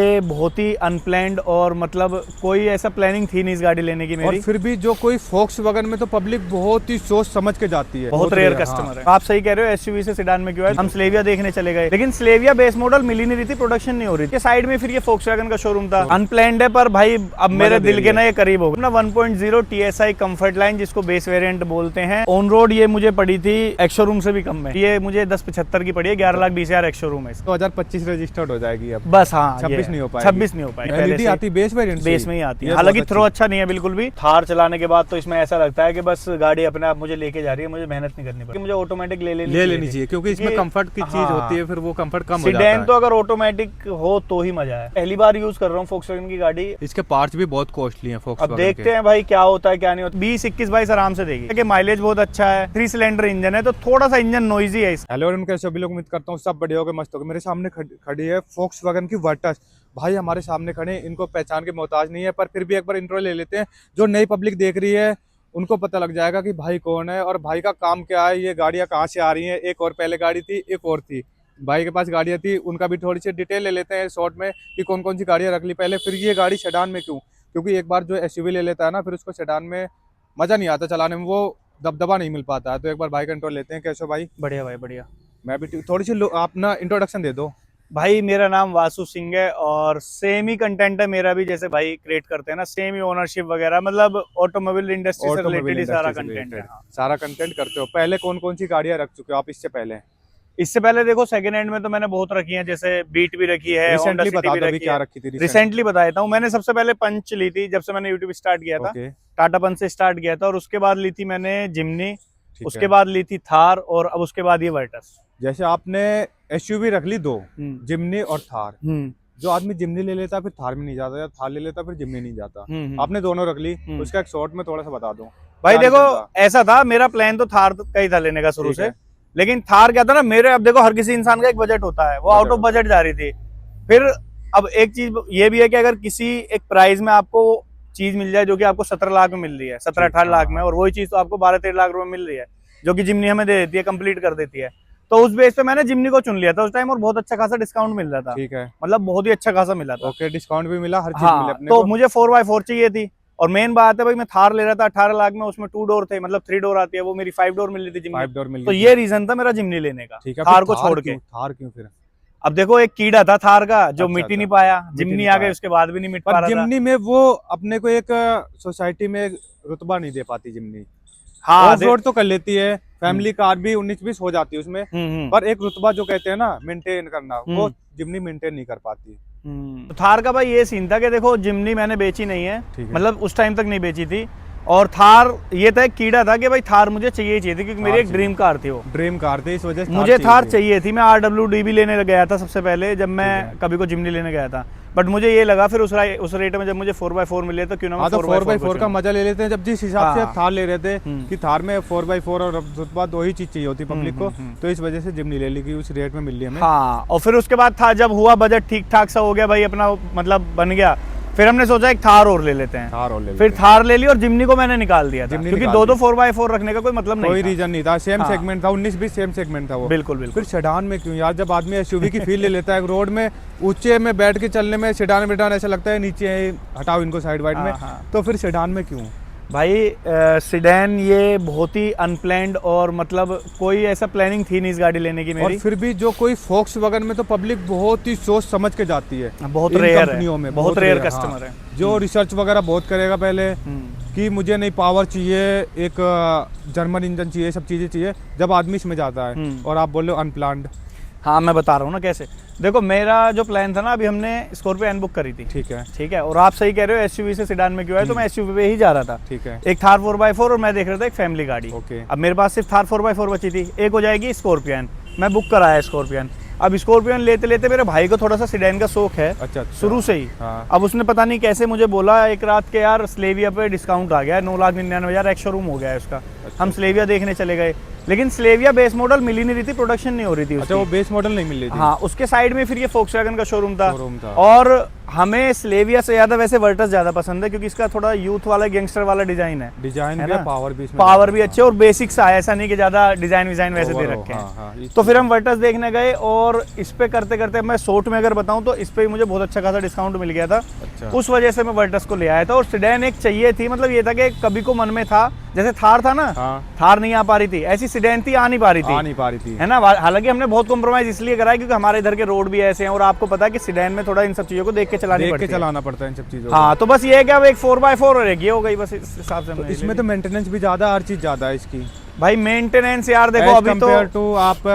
ये बहुत ही अनप्लैन्ड और मतलब कोई ऐसा प्लानिंग थी नहीं इस गाड़ी लेने की मेरी। और फिर भी जो कोई फोक्सवैगन में तो पब्लिक बहुत ही सोच समझ के जाती है, बहुत रेयर कस्टमर है। आप सही कह रहे हो, एसयूवी से सेडान में क्यों है। हम स्लेविया देखने चले गए, लेकिन स्लेविया बेस मॉडल मिल ही नहीं रही थी, प्रोडक्शन नहीं हो रही थी। साइड में फिर ये फोक्सवैगन का शोरूम था। अनप्लैन्ड है पर भाई अब मेरे दिल के ना ये करीब हो गया ना। 1.0 TSI कंफर्ट लाइन जिसको बेस वेरिएंट बोलते हैं, ऑन रोड ये मुझे पड़ी थी एक्स शोरूम से भी कम में। ये मुझे 1075 की पड़ी है, 11,20,000 एक्स शोरूम है। 2025 रजिस्टर्ड हो जाएगी अब बस हाँ, 26 नहीं हो पाएगी। 26 नहीं हो पाएगी। एलईडी आती बेस वेरिएंट बेस में ही आती है, हालांकि थ्रो अच्छा नहीं है बिल्कुल भी। थार चलाने के बाद तो इसमें ऐसा लगता है कि बस गाड़ी अपने आप मुझे लेके जा रही है, मुझे मेहनत नहीं करनी पड़ती। मुझे ऑटोमेटिक ले लेनी चाहिए क्योंकि इसमें कंफर्ट की चीज होती है, फिर वो कंफर्ट कम हो जाता सीडेन है। तो अगर ऑटोमेटिक हो तो ही मजा है। पहली बार यूज कर रहा हूँ फोक्सवैगन की गाड़ी। इसके पार्ट्स भी बहुत कॉस्टली हैं फोक्सवैगन अब देखते हैं भाई क्या होता है क्या नहीं होता। 20-21-22 आराम से देगी कि माइलेज बहुत अच्छा है। 3 सिलेंडर इंजन है तो थोड़ा सा इंजन नॉइजी है। हेलो और कैसे सभी लोग, उम्मीद करता हूँ सब बढ़िया होगा, मस्त होगा। मेरे सामने खड़ी है फोक्सवैगन की वर्टस। भाई हमारे सामने खड़े हैं, इनको पहचान के मोहताज नहीं है, पर फिर भी एक बार इंट्रो ले लेते हैं। जो नई पब्लिक देख रही है उनको पता लग जाएगा कि भाई कौन है और भाई का काम क्या है, ये गाड़ियाँ कहाँ से आ रही हैं। एक और पहले गाड़ी थी, एक और थी, भाई के पास गाड़ियाँ थी, उनका भी थोड़ी सी डिटेल ले लेते हैं शॉर्ट में कि कौन कौन सी गाड़ियाँ रख ली पहले। फिर ये गाड़ी सेडान में क्यों, क्योंकि एक बार जो एसयूवी ले लेता है ना, फिर उसको सेडान में मज़ा नहीं आता चलाने में, वो दबदबा नहीं मिल पाता है। तो एक बार भाई का इंट्रो लेते हैं। कैसे हो भाई? बढ़िया भाई बढ़िया। मैं भी थोड़ी सी आप ना इंट्रोडक्शन दे दो। भाई मेरा नाम वासु सिंह है और सेम ही कंटेंट है मेरा भी, जैसे भाई क्रिएट करते हैं ना, सेम ही ओनरशिप वगैरह, मतलब ऑटोमोबाइल इंडस्ट्री से रिलेटेड ही सारा कंटेंट है। सारा कंटेंट करते हो। पहले कौन कौन सी गाड़ियाँ रख चुके हो आप इससे पहले? इससे पहले देखो सेकंड हैंड में तो मैंने बहुत रखी है, जैसे बीट भी रखी है, होंडा सिटी भी रखी क्या है। रखी थी रिसेंटली बता देता हूँ, मैंने सबसे पहले पंच ली थी जब से मैंने यूट्यूब स्टार्ट किया था। टाटा पंच से स्टार्ट किया था और उसके बाद ली थी मैंने जिम्नी, उसके बाद ली थी थार और अब उसके बाद ये वर्टस। जैसे आपने एसयूवी रख ली दो, जिम्नी और थार। जो आदमी जिम्नी ले लेता फिर थार में नहीं जाता, या थार ले लेता फिर जिम्नी नहीं जाता। आपने दोनों रख ली, उसका एक शॉर्ट में थोड़ा सा बता दो भाई। देखो ऐसा था, मेरा प्लान तो थार का ही था लेने का शुरू से, लेकिन थार क्या था ना मेरे, अब देखो हर किसी इंसान का एक बजट होता है, वो आउट ऑफ बजट जा रही थी। फिर अब एक चीज ये भी है कि अगर किसी एक प्राइस में आपको चीज मिल जाए जो कि आपको 17 लाख में मिल रही है, 17-18 लाख में, और वही चीज तो आपको 12-13 लाख रुपए मिल रही है, जो कि जिम्नी हमें दे देती है, कंप्लीट कर देती है, तो उस बेस पे मैंने जिम्नी को चुन लिया था उस टाइम, और बहुत अच्छा खासा डिस्काउंट मिल रहा था। ठीक है, मतलब बहुत ही अच्छा खासा मिला था। ओके, डिस्काउंट भी मिला, हर चीज मिली अपने तो को। मुझे 4x4 चाहिए थी, और मेन बात है भाई मैं थार ले रहा था 18 लाख में, उसमें 2 डोर थे, मतलब 3 डोर आती है, वो मेरी 5 डोर मिल रही थी जिम्नी। 5 डोर मिल तो ये रीजन था मेरा जिम्नी लेने का, थार को छोड़ के। थार क्यों फिर? अब देखो एक कीड़ा था थार का जो मिट ही नहीं पाया, जिम्नी आ गई उसके बाद भी नहीं मिट पा रहा था। जिम्नी में वो अपने को एक सोसाइटी में रुतबा नहीं दे पाती जिम्नी। हाँ, ऑफ रोड तो कर लेती है, फैमिली कार भी 19-20 हो जाती है उसमें, पर एक रुतबा जो कहते हैं ना मेंटेन करना, वो जिम्नी मेंटेन नहीं कर पाती। तो थार का भाई ये सीन था कि देखो जिम्नी मैंने बेची नहीं है, मतलब उस टाइम तक नहीं बेची थी, और थार ये था एक कीड़ा था कि भाई थार मुझे चाहिए थी, क्योंकि मेरी एक ड्रीम कार थी, वो ड्रीम कार थी, इस वजह से मुझे थार चाहिए थी। मैं RWD भी लेने गया था सबसे पहले जब मैं कभी को जिम्नी लेने गया था, बट मुझे ये लगा फिर उस रेट में जब मुझे 4x4 मिले तो क्यों ना 4x4 का मजा ले लेते हैं। जब जिस हिसाब से थार ले रहे थे कि थार में 4x4 और रुतबा दो ही चीज चाहिए होती पब्लिक को, तो इस वजह से जिम्नी ले ली कि उस रेट में मिल रही हमें। हाँ, और फिर उसके बाद था जब हुआ बजट ठीक ठाक सा हो गया भाई, अपना मतलब बन गया, फिर हमने सोचा एक थार और ले लेते हैं। थार और ले फिर थार ले ली और जिम्नी को मैंने निकाल दिया था, क्योंकि दो 4x4 रखने का कोई मतलब नहीं, कोई रीजन नहीं था। सेम सेगमेंट था, 19-20 सेम सेगमेंट था वो। बिल्कुल बिल्कुल। फिर सेडान में क्यों यार? जब आदमी एसयूवी की फील ले लेता है, रोड में ऊंचे में बैठ के चलने में, सेडान बेडान ऐसा लगता है नीचे हटाओ इनको साइड वाइड में, तो फिर सेडान में क्यों भाई? सीडेन ये बहुत ही अनप्लैन्ड और मतलब कोई ऐसा प्लानिंग थी नहीं इस गाड़ी लेने की मेरी। और फिर भी जो कोई फोक्सवैगन में तो पब्लिक बहुत ही सोच समझ के जाती है, बहुत रेयर कंपनियों में, बहुत रेयर कस्टमर है जो रिसर्च वगैरह बहुत करेगा पहले कि मुझे नहीं पावर चाहिए, एक जर्मन इंजन चाहिए, सब चीजें चाहिए, जब आदमी इसमें जाता है। और आप बोल रहे हो अनप्लान्ड। हाँ, मैं बता रहा हूँ ना कैसे। देखो मेरा जो प्लान था ना, अभी हमने स्कॉर्पियो एन बुक करी थी, ठीक है, और आप सही कह रहे हो एसयूवी से सेडान में क्यों है, तो मैं एसयूवी पे ही जा रहा था। ठीक है, एक थार 4x4 और मैं देख रहा था एक फैमिली गाड़ी। अब मेरे पास सिर्फ थार 4x4 बची थी, एक हो जाएगी स्कॉर्पियन, मैं बुक कराया स्कॉर्पियन। अब स्कॉर्पियन लेते लेते मेरे भाई को थोड़ा सा सेडान का शौक है शुरू से ही। अब उसने पता नहीं कैसे मुझे बोला एक रात के, यार स्लेविया पे डिस्काउंट आ गया है, 9,99,000 एक्स शोरूम हो गया है उसका। हम स्लेविया देखने चले गए, लेकिन स्लेविया बेस मॉडल मिल ही नहीं रही थी, प्रोडक्शन नहीं हो रही थी। अच्छा, वो बेस मॉडल नहीं मिल रही थी। हाँ, उसके साइड में फिर ये फोक्सवैगन का शोरूम था, और हमें स्लेविया से ज्यादा वैसे वर्टस ज्यादा पसंद है, क्योंकि इसका थोड़ा यूथ वाला गैंगस्टर वाला डिजाइन है। डिजाइन है भी ना? है, पावर भी इसमें पावर भी अच्छे और बेसिक सा है, ऐसा नहीं कि ज्यादा डिजाइन विजाइन वैसे दे Overall, रखे हैं। हाँ, इस तो फिर हम वर्टस देखने गए और इस पे करते करते मैं शॉर्ट में अगर बताऊं तो इस पे मुझे बहुत अच्छा खासा डिस्काउंट मिल गया था। अच्छा। उस वजह से मैं वर्टस को ले आया था। और सीडेन एक चाहिए थी, मतलब ये था कि कभी को मन में था, जैसे थार था ना, हाँ, थार नहीं आ पा रही थी, ऐसी सीडेन थी, आ नहीं पा रही आ थी, नहीं पा रही थी। है ना। हालांकि हमने बहुत कॉम्प्रोमाइज इसलिए करा है क्योंकि हमारे इधर के रोड भी ऐसे हैं और आपको पता है कि सीडेन में थोड़ा इन सब चीजों को देख के चलानी देख पड़ती के है। चलाना पड़ता है इन सब चीजों को। हाँ, तो बस ये है कि अब एक 4x4 और एक ये हो गई, बस इस हिसाब से तो हमने इसमें ले तो ली। मेंटेनेंस भी ज्यादा, हर चीज ज्यादा है इसकी। भाई मेंटेनेंस यार देखो अभी तो कंपेयर टू आप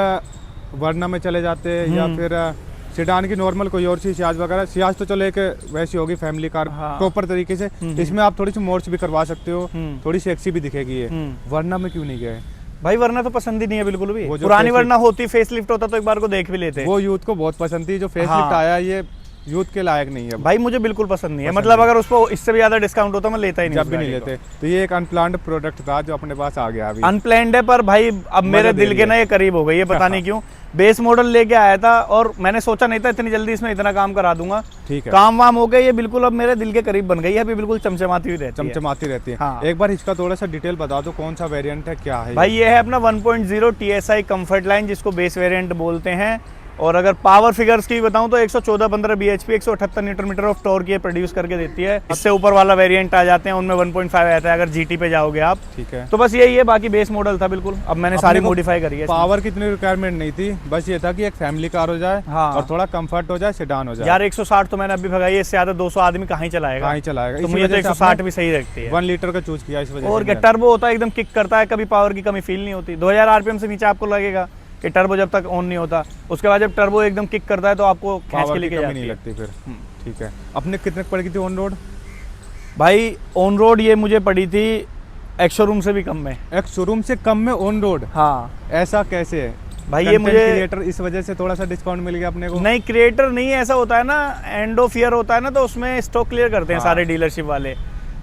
वर्ना में चले जाते हैं या फिर सेडान की नॉर्मल कोई और सी सियाज वगैरह। सियाज तो चलो एक वैसी होगी फैमिली कार हाँ। प्रॉपर तरीके से, इसमें आप थोड़ी सी मोड्स भी करवा सकते हो, थोड़ी सेक्सी भी दिखेगी ये। वर्ना में क्यों नहीं गए? भाई वरना तो पसंद ही नहीं है बिल्कुल भी। वो जो पुरानी facelift- वरना होती, फेसलिफ्ट होता तो एक बार को देख भी लेते। वो यूथ को बहुत पसंद थी, जो फेसलिफ्ट हाँ। आया ये यूथ के लायक नहीं है। भाई मुझे बिल्कुल पसंद नहीं है, पसंद मतलब नहीं। अगर उसको इससे भी ज्यादा डिस्काउंट होता मैं लेता ही नहीं। जब भी नहीं लेते। तो ये एक अनप्लान्ड प्रोडक्ट था जो अपने पास आ गया अभी। अनप्लैंड है, पर भाई अब मेरे दे दिल रही के है। ना ये करीब हो गई है, पता नहीं क्यों। बेस मॉडल लेके आया था और मैंने सोचा नहीं था इतनी जल्दी इसमें इतना काम करा दूंगा। ठीक है, काम वाम हो गए, ये बिल्कुल अब मेरे दिल के करीब बन गई है, अभी बिल्कुल चमचमाती हुई रहती है। चमचमाती रहती है। हाँ। एक बार इसका थोड़ा सा डिटेल बता दो, कौन सा वेरिएंट है, क्या है? भाई ये है अपना 1.0 TSI कंफर्ट लाइन, जिसको बेस वेरिएंट बोलते हैं। और अगर पावर फिगर्स की बताऊं तो 114-15 bhp 178 newton metre of torque ये प्रोड्यूस करके देती है। इससे ऊपर वाला वेरिएंट आ जाते हैं, उनमें 1.5 आता है अगर GT पे जाओगे आप। ठीक है। तो बस यही है, बाकी बेस मॉडल था बिल्कुल। अब मैंने सारी अपने को मॉडिफाई करी है इसमें। पावर की इतनी रिक्वायरमेंट नहीं थी, बस ये था कि एक फैमिली कार हो जाए हाँ। और थोड़ा कंफर्ट हो जाए, सेडान हो जाए। यार 160 तो मैंने अभी भगाई है, इससे ज्यादा 200 आदमी कहाँ ही चलाएगा। कहाँ ही चलाएगा। तो इसी मुझे तो वजह से 160 आपने भी सही रखती है। 1 लीटर का चूज किया इस वजह और से। क्या टर्बो होता है, एकदम किक करता है, कभी पावर की कमी फील नहीं होती। 2000 RPM से नीचे आपको लगेगा कि टर्बो जब तक ऑन नहीं होता, उसके बाद जब टर्बो एकदम किक करता है तो आपको खींच पावर के की लेके कमी जाती नहीं है। लगती फिर। ठीक है। अपने कितने की पड़ेगी थी ऑन रोड? भाई ऑन रोड ये मुझे पड़ी थी एक्स शोरूम से भी कम में। एक शोरूम से कम में ऑन रोड? हाँ ऐसा कैसे है भाई, ये मुझे क्रिएटर इस वजह से थोड़ा सा डिस्काउंट मिल गया अपने को? नहीं, क्रिएटर नहीं है, ऐसा होता है ना, एंड ऑफ ईयर होता है ना, तो उसमें स्टॉक क्लियर करते हैं हाँ। सारे डीलरशिप वाले।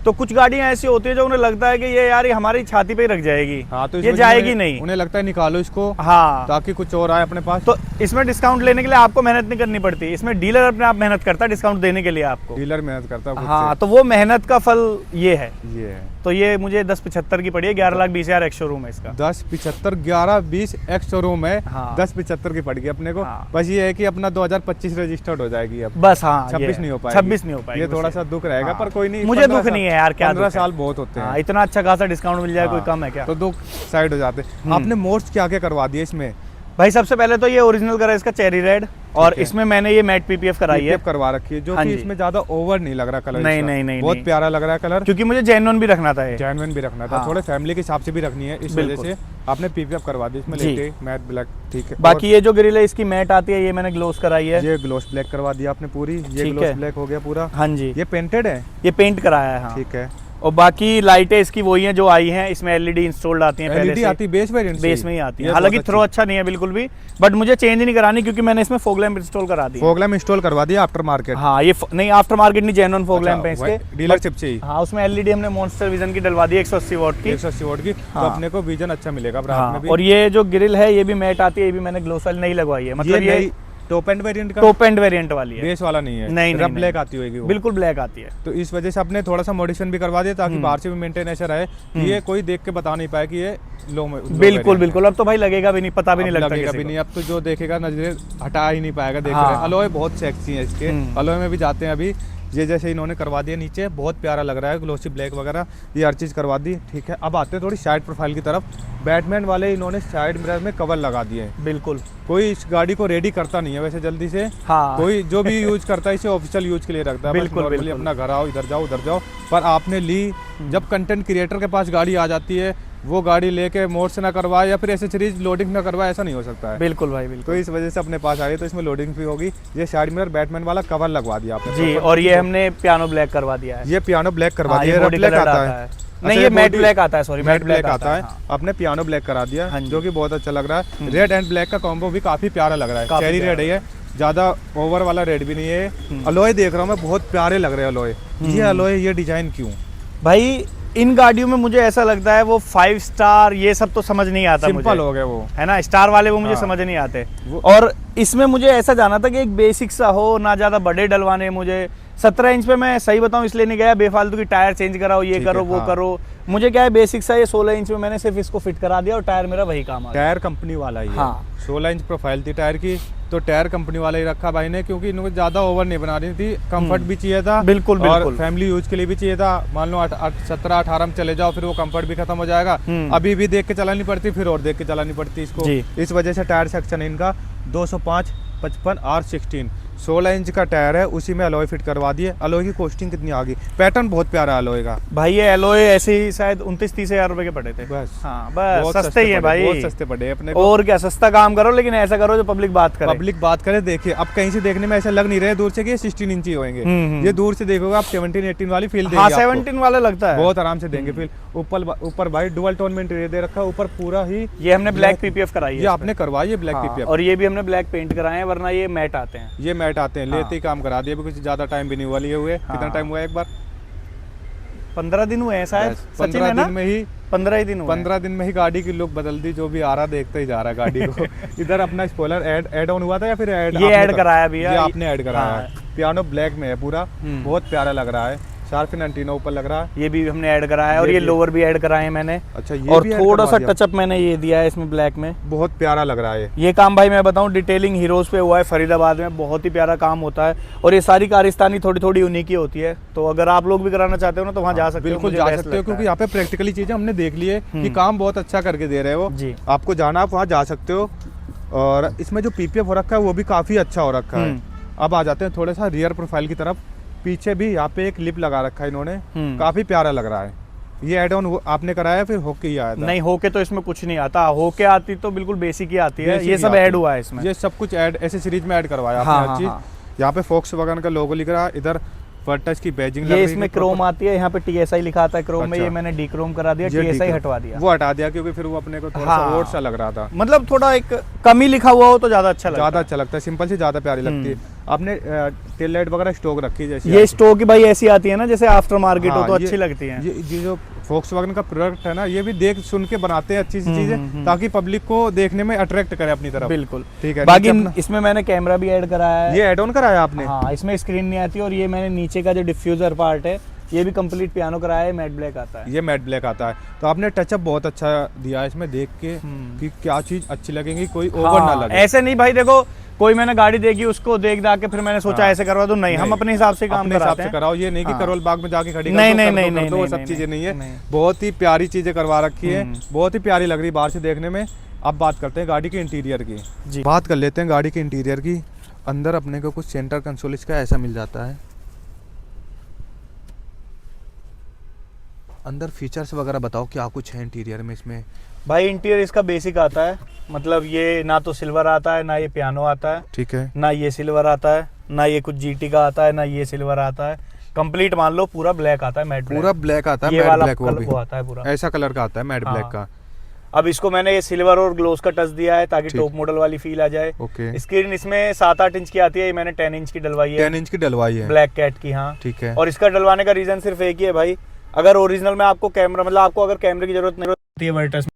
तो कुछ गाड़ियां ऐसी होती है जो उन्हें लगता है कि ये यार ये हमारी छाती पे ही रख जाएगी। हाँ, तो इस ये वजह जाएगी से नहीं। उन्हें लगता है निकालो इसको हाँ, ताकि कुछ और आए अपने पास। तो इसमें डिस्काउंट लेने के लिए आपको मेहनत नहीं करनी पड़ती, इसमें डीलर अपने आप मेहनत करता है डिस्काउंट देने के लिए आपको। डीलर मेहनत करता है खुद हाँ, तो वो मेहनत का फल ये है। से। ये है तो ये मुझे 1075 की पड़ी है, 11,20,000 एक्स शोरूम है इसका। 1075 1120 एक्स शोरूम है। हाँ। 1075 की पड़ गई अपने को। हाँ। बस ये है कि अपना 2025 रजिस्टर्ड हो जाएगी अब। बस हाँ, 26 नहीं हो पाएगी। 26 नहीं हो पाएगी। ये बस थोड़ा सा दुख रहेगा। हाँ। पर कोई नहीं, मुझे 15 दुख नहीं है यार, क्या 15 दुख है? साल बहुत होते हाँ, हैं। इतना अच्छा खासा डिस्काउंट मिल जाए कोई हाँ। कम है क्या? तो दुख साइड हो जाते। आपने मोड्स क्या क्या करवा दिए इसमें? भाई सबसे पहले तो ये ओरिजिनल करा है इसका चेरी रेड, और है। इसमें मैंने ये मैट PPF कराई है, PPF करवा रखी है, जो हाँ कि जी। इसमें ज्यादा ओवर नहीं लग रहा कलर। नहीं, इसका। नहीं, नहीं, बहुत नहीं। प्यारा लग रहा है कलर। क्योंकि मुझे जेन्युइन भी रखना था ये। जेन्युइन भी रखना था, हाँ। थोड़े फैमिली के हिसाब से भी रखनी है, इस वजह बिल्कुल। से आपने PPF करवा दी इसमें जी। लेके मैट ब्लैक। ठीक है। बाकी ये जो ग्रिल है इसकी मैट आती है, ये मैंने ग्लोस कराई है। ये ग्लोस ब्लैक करवा दिया आपने पूरी। ये ठीक ग्लोस है। ब्लैक हो गया पूरा। हाँ जी, ये पेंटेड है? ये पेंट कराया है। हाँ। ठीक है। और बाकी लाइटें इसकी वही हैं जो आई हैं, इसमें LED इंस्टॉल्ड आती हैं पहले LED से। आती बेस वेरिएंट से? बेस में ही आती है, ये हालांकि बहुत थ्रो अच्छी। अच्छा नहीं है बिल्कुल भी, बट मुझे चेंज नहीं करानी क्योंकि मैंने इसमें फॉग लैंप इंस्टॉल करा दी है। फॉग लैंप इंस्टॉल करवा दिया आफ्टर मार्केट? हाँ, ये नहीं आफ्टर मार्केट नहीं, जेन्युइन फॉग लैंप है इसके। डीलरशिप से ही? हाँ, उसमें LED हमने मॉन्स्टर विजन की डलवा दी 180 वॉट की। 180 वोट की। तो हाँ। अपने को विजन अच्छा मिलेगा रात हाँ, में भी। और ये जो ग्रिल है ये भी मैट आती है, ये भी मैंने ग्लोस वाली नहीं लगवाई है, मतलब ये टॉप एंड वेरिएंट का? टॉप एंड वेरिएंट वाली है, बेस वाला नहीं है? नहीं, नहीं, ब्लैक नहीं। आती होगी वो? बिल्कुल ब्लैक आती है। तो इस वजह से आपने थोड़ा सा मॉडिफिकेशन भी करवा दिया ताकि बाहर से भी मेंटेन ऐसा रहे कि ये कोई देख के बता नहीं पाए कि ये लो में बिल्कुल बिल्कुल। अब तो भाई लगेगा भी नहीं, पता भी नहीं लगता लगेगा किसी भी को। नहीं। अब तो जो देखेगा नजरे हटा ही नहीं पाएगा देख हाँ। रहे। अलॉय बहुत सेक्सी है इसके। अलॉय में भी जाते हैं अभी। ये जैसे इन्होंने करवा दिया नीचे, बहुत प्यारा लग रहा है, ग्लोसी ब्लैक वगैरह, ये हर चीज़ करवा दी। ठीक है। अब आते हैं थोड़ी साइड प्रोफाइल की तरफ। बैटमैन वाले इन्होंने साइड मिरर में कवर लगा दिए हैं। बिल्कुल। कोई इस गाड़ी को रेडी करता नहीं है वैसे जल्दी से। हाँ। कोई जो भी यूज करता है इसे ऑफिशियल यूज के लिए रखता है। बिल्कुल, बिल्कुल बिल्कुल। अपना घर आओ, इधर जाओ उधर जाओ। पर आपने ली, जब कंटेंट क्रिएटर के पास गाड़ी आ जाती है, वो गाड़ी लेके मोड से ना करवाए या फिर एसेसरीज लोडिंग ना करवाए, ऐसा नहीं हो सकता है। बिल्कुल भाई, तो बिल्कुल। इस वजह से अपने पास आ गई, तो इसमें लोडिंग भी होगी। ये साइड मिरर बैटमैन वाला कवर लगवा दिया आपने जी, और ये हमने पियानो ब्लैक करवा दिया है। ये पियानो ब्लैक करवा हाँ, दिया। ये रफ body ब्लैक colored आता आता है? है। अच्छा, नहीं, ये मैट ब्लैक आता है, सॉरी, मैट ब्लैक आता है। हाँ। आपने पियानो ब्लैक करा दिया, हाँ जी। जो कि बहुत अच्छा लग रहा है। रेड एंड ब्लैक का कॉम्बो भी काफी प्यारा लग रहा है। काफी चेरी रेड है ये, ज्यादा ओवर वाला रेड भी नहीं है। अलॉय देख रहा हूँ मैं, बहुत प्यारे लग रहे हैं अलॉय। ये अलॉय, ये डिजाइन क्यों? भाई इन गाड़ियों में मुझे ऐसा लगता है वो 5 स्टार ये सब तो समझ नहीं आता सिंपल मुझे, हो गया वो, है ना, स्टार वाले वो मुझे हाँ। समझ नहीं आते। वो- और इसमें मुझे ऐसा जाना था कि एक बेसिक सा हो, ना ज्यादा बड़े डलवाने मुझे। 17 इंच पे मैं सही बताऊं इसलिए नहीं गया, बेफालतू की टायर चेंज कराओ, ये ठीक करो है, वो हाँ। करो। मुझे क्या है बेसिक सा ये 16 इंच में मैंने सिर्फ इसको फिट करा दिया और टायर मेरा वही काम आ गया। टायर कंपनी वाला ही है। हाँ। 16 इंच प्रोफाइल थी टायर की, तो टायर कंपनी वाला ही रखा भाई ने, क्योंकि इनको ज़्यादा ओवर नहीं बना रही थी, कंफर्ट भी चाहिए था। बिल्कुल, और बिल्कुल। फैमिली यूज के लिए भी चाहिए था। मान लो 17-18 में चले जाओ, फिर वो कंफर्ट भी खत्म हो जाएगा। अभी भी देख के चलानी पड़ती, फिर और देख के चलानी पड़ती इसको। जी। इस वजह से टायर सेक्शन है इनका 205 55 R16 16 इंच का टायर है, उसी में अलॉय फिट करवा दिए। अलॉय की कॉस्टिंग कितनी आ गई? पैटर्न बहुत प्यारा अलॉय का भाई ये एलोए ऐसे ही शायद 29-30 हजार रुपए के पड़े थे। बस। हाँ बस बहुत सस्ते ही है पड़े, भाई, बहुत सस्ते पड़े अपने को। और क्या, सस्ता काम करो लेकिन ऐसा करो जो पब्लिक बात करे। पब्लिक बात करे। देखिए अब कहीं से देखने में ऐसा लग नहीं रहे दूर से कि ये 16 इंची होंगे। ये दूर से देखोगे आप 17-18 वाली फील देंगे हाँ आपको। 17 वाला लगता है, बहुत आराम से देंगे फील। ऊपर भाई डुअल टोन में इंटीरियर दे रखा है, ऊपर पूरा ही ये हमने ब्लैक पीपीएफ कराई है ये इस आपने करवाई है ब्लैक पे। हाँ, पीपीएफ। और ये भी हमने ब्लैक पेंट कराए हैं, वरना ये मैट आते हैं। ये मैट आते हैं, हाँ। लेते ही काम करा दिए। अभी कुछ ज्यादा टाइम भी नहीं हुआ लिए हुए। कितना हाँ। टाइम हुआ है एक बार? 15 दिन हुए हैं शायद, बस, सचिन 15 है ना? दिन में ही 15 ही दिन हुए हैं। 15 दिन में ही गाड़ी की लुक बदल दी। जो भी आ रहा देखते ही जा रहा है गाड़ी को। इधर अपना स्पॉइलर ऐड ऑन हुआ था या फिर ऐड? ये ऐड कराया भैया, ये आपने ऐड कराया हाँ। है। पियानो ब्लैक में है पूरा, बहुत प्यारा लग रहा है। शार्प एंटीना ऊपर लग रहा है। ये भी हमने ऐड कराया है, और ये ये भी- लोअर भी ऐड कराए हैं मैंने। अच्छा, ये और भी ऐड थोड़ा करवा सा दिया। टचअप मैंने ये दिया है इसमें ब्लैक में। बहुत प्यारा लग रहा है। ये काम भाई मैं बताऊं डिटेलिंग हीरोज पे हुआ है फरीदाबाद में, बहुत ही प्यारा काम होता है। और ये सारी कारिस्तानी थोड़ी थोड़ी उन्हीं की होती है, तो अगर आप लोग भी कराना चाहते हो ना तो वहाँ जा सकते हो। बिल्कुल मुझे जा best सकते हो, लगता क्योंकि है। यहाँ पे प्रैक्टिकली चीजें हमने देख ली है कि काम बहुत अच्छा करके दे रहे हो। जी। आपको जाना आप वहाँ जा सकते हो। और इसमें जो पीपीएफ हो रखा है वो भी काफी अच्छा हो रखा है। अब आ जाते हैं थोड़ा सा रियर प्रोफाइल की तरफ। पीछे भी यहाँ पे एक लिप लगा रखा है इन्होंने, काफी प्यारा लग रहा है। ये एड ऑन आपने कराया फिर होके ही आया था? नहीं, होके तो इसमें कुछ नहीं आता, होके आती तो बिल्कुल बेसिक ही आती है। Basic ये ही सब आती ऐड है। हुआ है इसमें। ये सब कुछ ऐड एसेसरीज में ऐड करवाया आपने हाँ, हर हाँ, चीज। हाँ। यहाँ पे फोक्सवैगन का लोगो लिख रहा है, इधर वर्टस की बैजिंग लग ये रही इसमें है क्रोम आती है, यहाँ पे टीएसआई लिखा आता है क्रोम में, अच्छा। ये मैंने डी क्रोम करा दिया, ये टीएसआई ठीक है। हटवा दिया। वो हटा दिया क्योंकि फिर वो अपने को थोड़ा सा हाँ। ओट सा लग रहा था। मतलब थोड़ा एक कमी लिखा हुआ हो तो ज्यादा अच्छा लगता ज्यादा है। अच्छा लगता है, सिंपल से ज्यादा प्यारी लगती है। आपने टेल लाइट वगैरह स्टॉक रखी है जैसे ये स्टोक की भाई ऐसी आती है ना जैसे आफ्टर मार्केट हो हाँ, तो ये- अच्छी लगती है। ये जो फोक्सवैगन का प्रोडक्ट है ना, ये भी देख सुन के बनाते हैं अच्छी सी चीजें, ताकि पब्लिक को देखने में अट्रैक्ट करे अपनी तरफ। बिल्कुल ठीक है। बाकी नीचे अपना- इसमें मैंने कैमरा भी ऐड कराया है। ये एड ऑन कराया आपने? हाँ, इसमें स्क्रीन नहीं आती। और ये मैंने नीचे का जो डिफ्यूजर पार्ट है ये भी कंप्लीट पियानो कराया है, मैट ब्लैक आता है। ये मैट ब्लैक आता है। तो आपने टचअप बहुत अच्छा दिया है इसमें, देख के कि क्या चीज अच्छी लगेगी, कोई ओवर ना हाँ, लगे। ऐसे नहीं भाई, देखो कोई मैंने गाड़ी देखी उसको देख दाख के फिर मैंने सोचा हाँ। ऐसे करवा दूं, नहीं, हम नहीं, अपने हिसाब से काम अपने हिसाब कराते से हैं। कराओ। ये नहीं कि हाँ। करोल बाग में जाके खड़ी कर नहीं, दो, नहीं, कर दो, नहीं, कर नहीं, दो, वो नहीं, सब नहीं, चीजें नहीं है। नहीं। बहुत ही प्यारी चीजें करवा रखी है, बहुत ही प्यारी लग रही है बाहर से देखने में। अब बात करते हैं गाड़ी के इंटीरियर की। जी। बात कर लेते हैं गाड़ी के इंटीरियर की। अंदर अपने को कुछ सेंटर कंसोल इसका ऐसा मिल जाता है। अंदर फीचर्स वगैरह बताओ क्या कुछ है इंटीरियर में इसमें? भाई इंटीरियर इसका बेसिक आता है, मतलब ये ना तो सिल्वर आता है, ना ये पियानो आता है, ठीक है। ना ये सिल्वर आता है, ना ये कुछ जीटी का आता है, ना ये सिल्वर आता है। कंप्लीट मान लो पूरा ब्लैक आता है, मैट ब्लैक। पूरा ब्लैक आता है, ये मैट वाला ब्लैक वो कलर भी वो आता है पूरा। ऐसा कलर का आता है मैट ब्लैक हाँ। का। अब इसको मैंने ये सिल्वर और ग्लोस का टच दिया है ताकि ठीक। टॉप मॉडल वाली फील आ जाए। ओके। स्क्रीन इसमें 7-8 इंच की आती है, ये मैंने 10 इंच की डलवाई है, 10 इंच की डलवाई है। ब्लैक कैट की। हाँ, ठीक है। और इसका डलवाने का रीजन सिर्फ एक ही है भाई, अगर ओरिजिनल में आपको कैमरा, मतलब आपको अगर कैमरे की जरूरत नहीं होती है वर्टस में,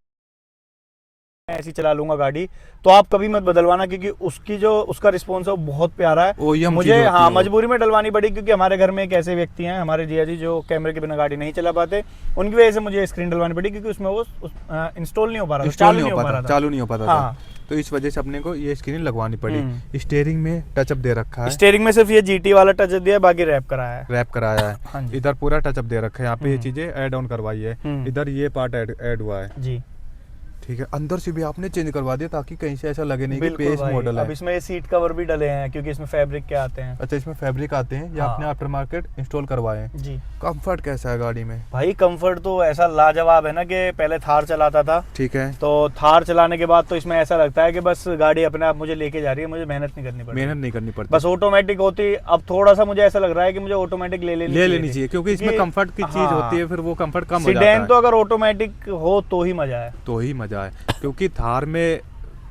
मैं ऐसी चला लूंगा गाड़ी, तो आप कभी मत बदलवाना, क्योंकि उसकी जो उसका रिस्पॉन्स है वो बहुत प्यारा है। OEM मुझे चीज़ होती हाँ है वो। मजबूरी में डलवानी पड़ी, क्योंकि हमारे घर में एक ऐसे व्यक्ति हैं, हमारे जिया जी, जो कैमरे के बिना गाड़ी नहीं चला पाते। उनकी वजह से मुझे स्क्रीन डलवानी पड़ी, क्योंकि उसमें वो इंस्टॉल नहीं हो पा रहा था, इंस्टॉल नहीं हो पाता, चालू नहीं हो पाता हाँ। था। तो इस वजह से अपने को ये स्क्रीन लगवानी पड़ी। स्टीयरिंग में टचअप दे रखा है, स्टीयरिंग में सिर्फ ये जीटी वाला टच दिया है, बाकी रैप कराया है। रैप कराया हाँ है। जी। इधर पूरा टचअप दे रखा है, यहाँ पे ये चीजें ऐड ऑन करवाई है। इधर ये पार्ट ऐड हुआ है। जी, ठीक है। अंदर से भी आपने चेंज करवा दिया ताकि कहीं से ऐसा लगे नहीं कि बिल्कुल बेस भाई। मॉडल अब है। इसमें ये सीट कवर भी डले हैं, क्योंकि इसमें फैब्रिक के आते हैं। अच्छा, इसमें फैब्रिक आते हैं, ये हाँ। आपने आफ्टर मार्केट इंस्टॉल करवाए हैं। जी कंफर्ट कैसा है गाड़ी में? भाई, कंफर्ट तो ऐसा लाजवाब है ना कि पहले थार चलाता था, ठीक है। तो थार चलाने के बाद तो इसमें ऐसा लगता है कि बस गाड़ी अपने आप मुझे लेके जा रही है, मुझे मेहनत नहीं करनी पड़ती। मेहनत नहीं करनी पड़ती, बस ऑटोमेटिक होती। अब थोड़ा सा मुझे ऐसा लग रहा है कि मुझे ऑटोमेटिक ले लेनी चाहिए, क्योंकि इसमें कंफर्ट की चीज हाँ। होती है, फिर वो कंफर्ट कम हो जाता सीडेन है। तो अगर ऑटोमेटिक हो तो ही मजा है। तो ही मजा है, क्योंकि थार में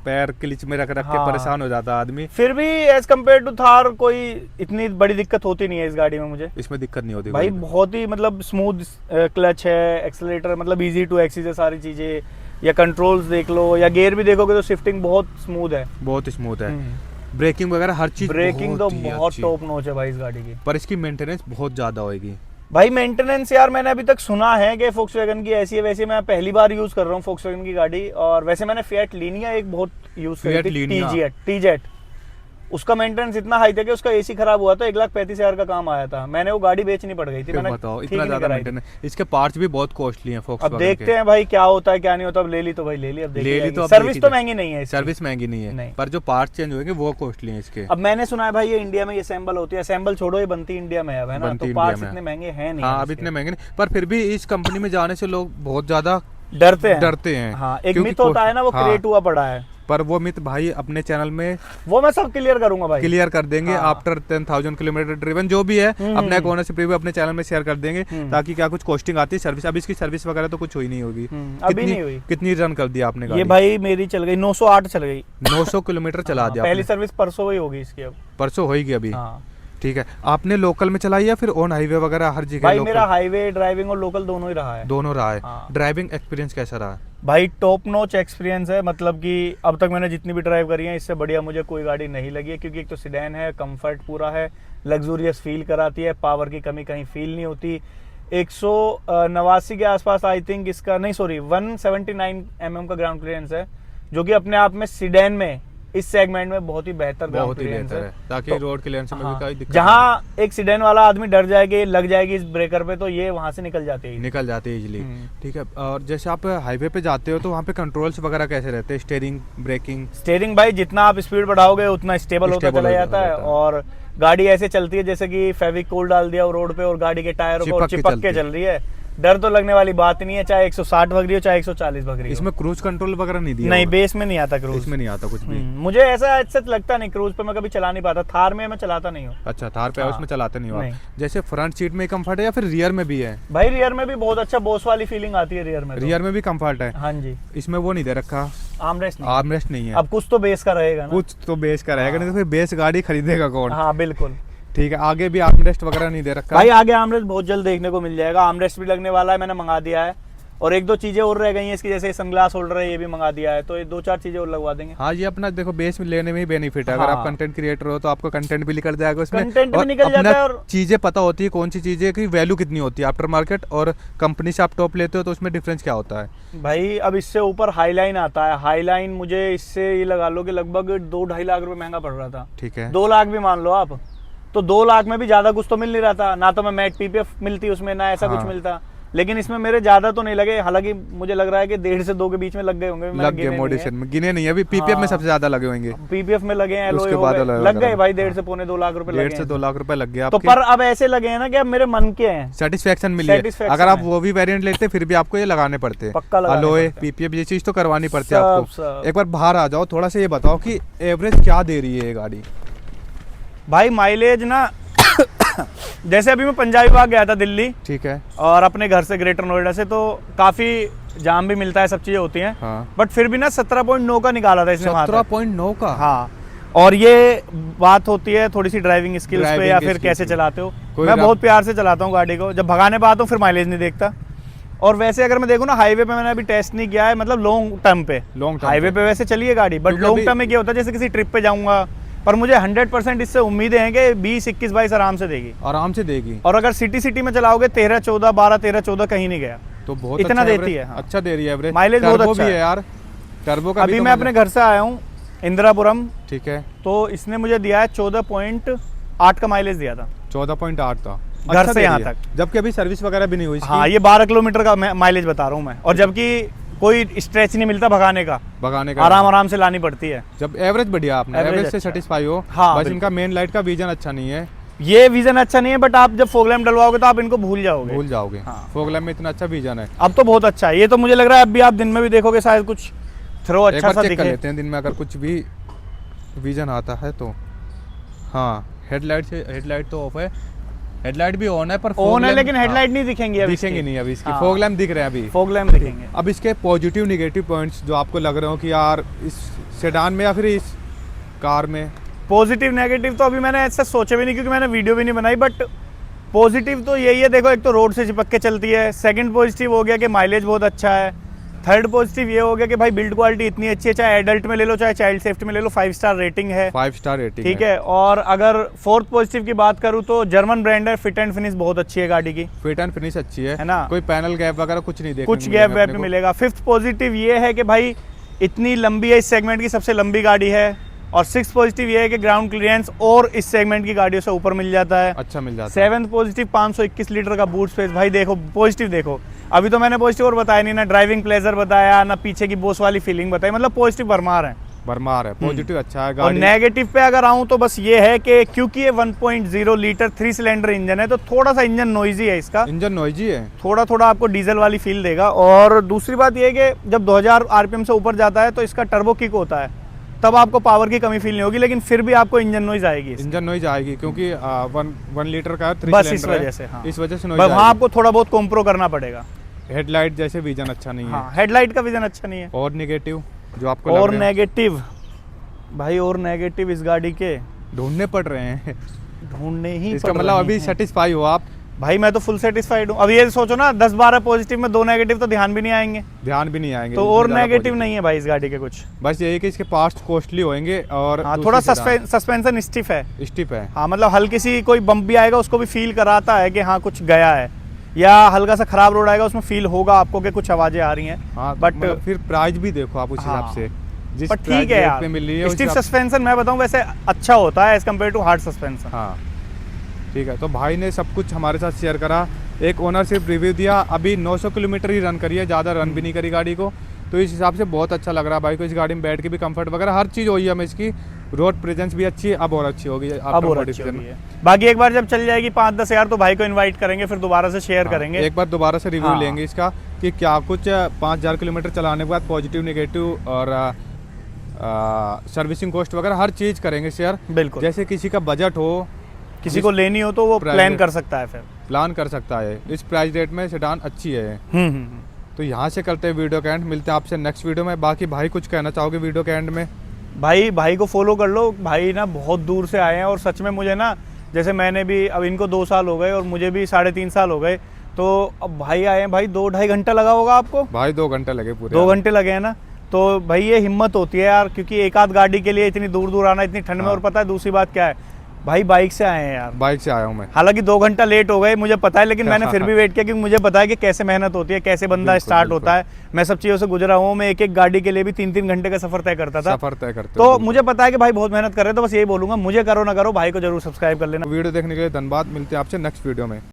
पैर क्लिच में रख रख के हाँ। परेशान हो जाता है आदमी। फिर भी एज कम्पेयर टू थार कोई इतनी बड़ी दिक्कत होती नहीं है इस गाड़ी में मुझे। इसमें दिक्कत नहीं होती भाई कोई भी। बहुत ही मतलब स्मूथ क्लच है, एक्सेलेरेटर मतलब इजी टू एक्सीज है सारी चीजें, या कंट्रोल्स देख लो या गियर भी देखोगे तो शिफ्टिंग बहुत स्मूथ है। बहुत स्मूथ है, ब्रेकिंग वगैरह हर चीज ब्रेकिंग तो ही बहुत अच्छी। टॉप नॉच है भाई इस गाड़ी की। पर इसकी मेंटेनेंस बहुत ज्यादा होगी। भाई मेंटेनेंस यार मैंने अभी तक सुना है कि Volkswagen की ऐसी है, वैसे मैं पहली बार यूज कर रहा हूँ Volkswagen की गाड़ी, और वैसे मैंने Fiat Linea एक बहुत यूज करी Fiat थी, Linea। टीजेट। उसका मेंटेनेंस इतना हाई था कि उसका एसी खराब हुआ था, 1,35,000 का काम आया था, मैंने वो गाड़ी बेचनी पड़ गई थी। फिर मैंने बताओ ठीक इतना नहीं ज्यादा कराई थी। मेंटेनेंस। इसके पार्ट्स भी बहुत कॉस्टली हैं अब Volkswagen देखते के। हैं भाई क्या होता है क्या नहीं होता। अब ले ली तो भाई ले ली, अब ले ली तो अब सर्विस देखी तो जाए। महंगी नहीं है इसकी। सर्विस महंगी नहीं है, नहीं। पर जो पार्ट्स चेंज होंगे वो कॉस्टली हैं इसके। अब मैंने सुना है भाई ये इंडिया में ये असेंबल होती है, असेंबल छोड़ो ये बनती इंडिया में है ना, बनती तो इंडिया पार्ट्स में। इतने महंगे हैं नहीं। हाँ अब इतने महंगे नहीं, पर फिर भी इस कंपनी में जाने से लोग बहुत ज्यादा डरते हैं। हाँ एक क्योंकि मिथ होता है ना, वो हाँ। क्रिएट हुआ पड़ा है, पर वो मिथ भाई अपने चैनल में वो मैं सब क्लियर करूंगा भाई। क्लियर कर देंगे। हाँ। आफ्टर 10,000 किलोमीटर ड्रिवन जो भी है अपने एक ओनरशिप रिव्यू अपने चैनल में शेयर कर देंगे, ताकि क्या कुछ कॉस्टिंग आती है सर्विस। अब इसकी सर्विस वगैरह तो कुछ हुई नहीं होगी। अभी नहीं हुई। कितनी रन कर दिया आपने ये गाड़ी? भाई मेरी चल गई 908 चल गई। 900 किलोमीटर चला दिया पहली आपने। सर्विस परसों ही होगी इसकी अब। परसों होगी अभी। हाँ ठीक है, आपने लोकल में चलाई या फिर ऑन हाईवे वगैरह हर जगह? भाई लोकल मेरा हाईवे ड्राइविंग और लोकल दोनों ही रहा है। दोनों रहा है। हाँ। ड्राइविंग एक्सपीरियंस कैसा रहा? भाई टॉप नॉच एक्सपीरियंस है, मतलब कि अब तक मैंने जितनी भी ड्राइव करी है इससे बढ़िया मुझे कोई गाड़ी नहीं लगी है, क्योंकि एक तो सीडैन है, कंफर्ट पूरा है, लग्जूरियस फील कराती है, पावर की कमी कहीं फील नहीं होती। 189 के आसपास आई थिंक इसका, नहीं सॉरी 179 mm का ग्राउंड क्लियरेंस है, जो कि अपने आप में सीडैन में इस सेगमेंट में बहुत ही बेहतर ग्राउंड बहुत ही क्लियरेंस बेहतर है, ताकि तो- रोड क्लियरेंस में भी हाँ, कोई दिक्कत जहाँ एक सीडैन वाला आदमी डर जाएगी लग जाएगी इस ब्रेकर पे, तो ये वहां से निकल जाती है। निकल जाते हैं इजीली। ठीक है, और जैसे आप हाईवे पे जाते हो तो वहाँ पे कंट्रोल्स वगैरह कैसे रहते हैं? Steering, breaking? स्टीयरिंग भाई जितना आप स्पीड बढ़ाओगे उतना स्टेबल होता Stable चला होता जाता है, जाता है। और गाड़ी ऐसे चलती है जैसे कि फेविकोल डाल दिया रोड पे और गाड़ी के टायरों को चिपक के चिपक चलती के है। चल रही है। डर तो लगने वाली बात नहीं है, चाहे 160 भग रही हो चाहे 140 भग रही हो। इसमें क्रूज कंट्रोल वगैरह नहीं दिया नहीं, होगा? बेस में नहीं आता क्रूज। इसमें नहीं आता कुछ भी। मुझे ऐसा सच लगता नहीं, क्रूज पे मैं कभी चला नहीं पाता। थार में मैं चलाता नहीं हूँ अच्छा, थार पे हाँ। उसमें चलाते नहीं हो नहीं। आप। जैसे फ्रंट सीट में कंफर्ट है या फिर रियर में भी है? भाई। रियर में भी बहुत अच्छा बॉस वाली फीलिंग आती है रियर में तो। रियर में भी कंफर्ट है? हाँ जी। इसमें वो नहीं दे रखा, आर्मरेस्ट नहीं। आर्मरेस्ट नहीं है। अब कुछ तो बेस का रहेगा ना। कुछ तो बेस का रहेगा, नहीं तो फिर बेस गाड़ी खरीदेगा कौन? हाँ बिल्कुल। ठीक है, आगे भी आर्मरेस्ट वगैरह नहीं दे रखा? भाई आगे आर्मरेस्ट बहुत जल्द देखने को मिल जाएगा, आर्मरेस्ट भी लगने वाला है, मैंने मंगा दिया है। और एक दो चीजें और रह गई हैं इसकी, जैसे सनग्लास होल्डर है ये भी मंगा दिया है, तो ये 2-4 चीजें और लगवा देंगे। हाँ, ये अपना देखो बेस में लेने में ही बेनिफिट है। अगर आप हाँ। कंटेंट क्रिएटर हो तो आपको कंटेंट भी निकल जाएगा उसमें, कंटेंट भी और निकल अपना जाता है और चीजें पता होती है कौन सी चीजें की वैल्यू कितनी होती है आफ्टर मार्केट, और कंपनी से आप टॉप लेते हो तो उसमें डिफरेंस क्या होता है। भाई अब इससे ऊपर हाईलाइन आता है। हाईलाइन मुझे इससे ये लगा लो कि लगभग 2-2.5 लाख रुपए महंगा पड़ रहा था। ठीक है, 2 लाख भी मान लो आप, तो 2 लाख में भी ज्यादा कुछ तो मिल नहीं रहा था ना, तो मैं मैट पीपीएफ मिलती उसमें ना ऐसा हाँ। कुछ मिलता। लेकिन इसमें मेरे ज्यादा तो नहीं लगे, हालांकि मुझे लग रहा है कि 1.5 से 2 के बीच में लग गए होंगे। लग गए मॉडिफिकेशन में, गिने नहीं अभी पीपीएफ में हाँ। सबसे ज्यादा लगे होंगे। पीपीएफ में लगे हैं, उसके एलओए हो बाद गए, अलग लग गए अलग। भाई 1.5 से पौने 2 लाख रुपए लगे 1.5 से 2 लाख रुपए लग गए तो आपके। पर अब ऐसे लगे हैं ना कि अब मेरे मन के हैं। सेटिस्फेक्शन मिली है। Satisfaction अगर आप है। वो भी वेरिएंट लेते फिर भी आपको ये लगाने पड़ते, पक्का लगाने अलोए, पड़ते। पीपीएफ, ये चीज तो करवानी पड़ती है सब, आपको। सब। एक बार बाहर आ जाओ, थोड़ा सा ये बताओ कि एवरेज क्या दे रही है ये गाड़ी? भाई माइलेज ना जैसे अभी मैं पंजाबी बाग गया था दिल्ली, ठीक है, और अपने घर से ग्रेटर नोएडा से, तो काफी जाम भी मिलता है, सब चीजें होती हैं, हाँ। बट फिर भी ना 17.9 का निकाला था इसने वहाँ तक। 17.9 का? हाँ, और ये बात होती है थोड़ी सी ड्राइविंग स्किल्स पे ड्राइविंग या की फिर skills कैसे पे। चलाते हो। कोई मैं रा- बहुत प्यार से चलाता हूँ गाड़ी को, जब भगाने पे आता हूँ फिर माइलेज नहीं देखता। और वैसे अगर मैं देखूँ ना हाईवे पे मैंने अभी टेस्ट नहीं किया है, मतलब लॉन्ग टर्म पे। लॉन्ग टर्म हाईवे पे वैसे चलिए गाड़ी, बट क्योंकि लॉन्ग अभी- टर्म में क्या होता है, जैसे किसी ट्रिप पे जाऊंगा, पर मुझे 100% इससे उम्मीदें हैं कि 20, 21, 22 आराम से देगी। आराम से देगी। और अगर सिटी में चलाओगे 13, 14, 12, 13, 14 कहीं नहीं गया। तो बहुत इतना अच्छा देती average- है, हाँ। अच्छा दे रही है एवरेज। माइलेज बहुत टर्बो अच्छा भी है है यार, टर्बो का भी अभी तो मैं अपने घर से आया हूँ इंदिरापुरम, ठीक है, तो इसने मुझे दिया है 14.8 का माइलेज दिया था 14.8 था घर अच्छा से दे यहाँ रही है। तक। जबकि अभी सर्विस वगैरह भी नहीं हुई इसकी। हाँ, ये 12 किलोमीटर का माइलेज बता रहा हूँ मैं, और जबकि कोई स्ट्रेच नहीं मिलता भगाने का, भगाने का आराम से लानी पड़ती है। जब एवरेज बढ़िया, आपने Average एवरेज से अच्छा। सेटिस्फाई हो। हाँ, बस बिल्कुल। इनका मेन लाइट का विजन अच्छा नहीं है, ये विजन अच्छा नहीं है, बट आप जब फॉग लैम्प डलवाओगे तो आप इनको भूल जाओगे। भूल जाओगे। हाँ। फोग लैम्प में इतना अच्छा विजन है। अब तो बहुत अच्छा है ये, तो मुझे लग रहा है अब भी आप दिन में भी देखोगे शायद कुछ थ्रो एक अच्छा बार सा चेक कर दिखे। लेते हैं दिन में अगर कुछ भी विजन आता है तो। हाँ, हेडलाइट तो ऑफ है, हेडलाइट भी ऑन है पर ऑन है लेकिन हेडलाइट नहीं दिखेंगी अभी दिखेंगी नहीं अभी इसकी, हाँ। फॉग लैम्प दिख रहे हैं अभी। फॉग लैम्प दिखेंगे। अब इसके पॉजिटिव निगेटिव पॉइंट्स जो आपको लग रहे हो कि यार इस सेडान में या फिर इस कार में। पॉजिटिव नेगेटिव तो अभी मैंने ऐसा सोचा भी नहीं क्योंकि मैंने वीडियो भी नहीं बनाई, बट पॉजिटिव तो यही है, देखो एक तो रोड से चिपक के चलती है, सेकंड पॉजिटिव हो गया कि माइलेज बहुत अच्छा है, थर्ड पॉजिटिव ये हो गया कि भाई बिल्ड क्वालिटी इतनी अच्छी है, चाहे एडल्ट में ले लो चाहे चाइल्ड सेफ्टी में ले लो, 5 स्टार रेटिंग है। 5 स्टार रेटिंग ठीक है। और अगर फोर्थ पॉजिटिव की बात करूँ तो जर्मन ब्रांड है, फिट एंड फिनिश बहुत अच्छी है गाड़ी की, फिट एंड फिनिश अच्छी है ना। कोई पैनल गैप वगैरह कुछ नहीं देखने कुछ गैप वैप नहीं मिलेगा। फिफ्थ पॉजिटिव ये है कि भाई इतनी लंबी है, इस सेगमेंट की सबसे लंबी गाड़ी है। और सिक्स पॉजिटिव ये है कि ग्राउंड क्लियरेंस और इस सेगमेंट की गाड़ियों से ऊपर मिल जाता है। अच्छा मिल जाता है। सेवेंथ पॉजिटिव 521 लीटर का बूट स्पेस। भाई देखो पॉजिटिव देखो, अभी तो मैंने पॉजिटिव और बताया नहीं, ना ड्राइविंग प्लेजर बताया, ना पीछे की बोस वाली फीलिंग बताई, मतलब पॉजिटिव भरमार है। भरमार है, पॉजिटिव अच्छा है और गाड़ी। नेगेटिव पे अगर आऊँ तो बस ये है कि क्योंकि ये 1.0 लीटर 3 सिलेंडर इंजन है तो थोड़ा सा इंजन नॉइजी है इसका, इंजन नॉइजी है, थोड़ा थोड़ा आपको डीजल वाली फील देगा। और दूसरी बात ये है कि जब 2000 आरपीएम से ऊपर जाता है तो इसका टर्बो किक होता है, तब आपको पावर की कमी फील नहीं होगी, लेकिन फिर भी आपको इंजन नॉइज आएगी। इंजन नॉइज आएगी क्योंकि 1 लीटर का 3 बस इस सिलेंडर वजह है, से, हाँ। इस वजह से नॉइज वहाँ आएगी। आपको थोड़ा बहुत कॉम्प्रो करना पड़ेगा। हेडलाइट जैसे विजन अच्छा नहीं है। हाँ, हेडलाइट का विजन अच्छा नहीं है। और नेगेटिव जो आपको और लग रहे हैं? नेगेटिव भाई, और नेगेटिव इस गाड़ी के ढूंढने पड़ रहे हैं। ढूंढने ही इसका पड़ मतलब रहे अभी हैं। सेटिस्फाई हो आप? भाई मैं तो फुल सेटिस्फाइड हूँ। अब ये सोचो ना 10-12 पॉजिटिव में 2 नेगेटिव तो ध्यान भी नहीं आएंगे, ध्यान भी नहीं आएंगे तो इतने और ज़्यादा नेगेटिव positive। नहीं है भाई इस गाड़ी के कुछ। बस यही कि इसके पार्ट्स कॉस्टली होंगे और हाँ, दूसरी थोड़ा सेडान सस्पेंशन स्टिफ है। स्टिफ है। हाँ, मतलब हल्की सी कोई बम्प भी आएगा उसको भी फील कराता है कि हाँ कुछ गया है, या हल्का सा खराब रोड आएगा उसमें फील होगा आपको कि कुछ आवाजें आ रही हैं। हाँ बट मतलब फिर प्राइस भी देखो आप उस हिसाब हाँ, से, जिस पर प्राइस ठीक है रेट यार, पे मिल रही है उस स्टिफ हिसाब- सस्पेंशन मैं बताऊं वैसे अच्छा होता है as compare to hard suspension. हाँ ठीक है। तो भाई ने सब कुछ हमारे साथ शेयर करा, एक ओनरशिप रिव्यू दिया, अभी 900 किलोमीटर ही रन करी है, ज़्यादा रन भी नहीं करी गाड़ी को, तो इस हिसाब से बहुत अच्छा लग रहा है भाई को। इस गाड़ी में बैठ के भी कंफर्ट वगैरह हर चीज़ हुई है हमें इसकी, रोड प्रेजेंस भी अच्छी है, अब और अच्छी होगी अब और अच्छी होगी है। बाकी एक बार जब चल जाएगी 5-10 हज़ार तो भाई को इनवाइट करेंगे, फिर दोबारा से शेयर करेंगे। एक बार दोबारा से रिव्यू हाँ। लेंगे इसका कि क्या कुछ 5000 किलोमीटर चलाने के बाद पॉजिटिव निगेटिव और सर्विसिंग कॉस्ट वगैरह हर चीज़ करेंगे शेयर। बिल्कुल, जैसे किसी का बजट हो, किसी को लेनी हो तो वो प्राइस प्लान रेट- कर सकता है फिर। प्लान कर सकता है। इस प्राइस रेट में सेडान अच्छी है। तो यहाँ से करते हैं वीडियो के एंड, मिलते हैं आपसे नेक्स्ट वीडियो में। बाकी भाई कुछ कहना चाहोगे वीडियो के एंड में? भाई को फॉलो कर लो। भाई ना बहुत दूर से आए हैं और सच में मुझे ना, जैसे मैंने भी, अब इनको 2 साल हो गए और मुझे भी 3.5 साल हो गए, तो अब भाई आए हैं भाई 2-2.5 घंटा लगा होगा आपको। भाई 2 घंटे लगे पूरे। 2 घंटे लगे हैं ना, तो भाई ये हिम्मत होती है यार, क्योंकि एक आध गाड़ी के लिए इतनी दूर दूर आना इतनी ठंड में। हाँ। और पता है दूसरी बात क्या है, भाई बाइक से आए हैं यार। बाइक से आया हूँ मैं। हालांकि 2 घंटा लेट हो गए मुझे पता है, लेकिन मैंने फिर भी वेट किया क्योंकि मुझे पता है कि कैसे मेहनत होती है, कैसे बंदा बिल्कुल, स्टार्ट बिल्कुल। होता है। मैं सब चीज़ों से गुजरा हूँ, मैं एक गाड़ी के लिए भी 3-3 घंटे का सफर तय करता था। सफर तय करते तो हो। मुझे पता है कि भाई बहुत मेहनत कर रहे हैं, तो बस यही बोलूंगा, मुझे करो ना करो भाई को जरूर सब्सक्राइब कर लेना। वीडियो देखने के लिए धन्यवाद, मिलते हैं आपसे नेक्स्ट वीडियो में।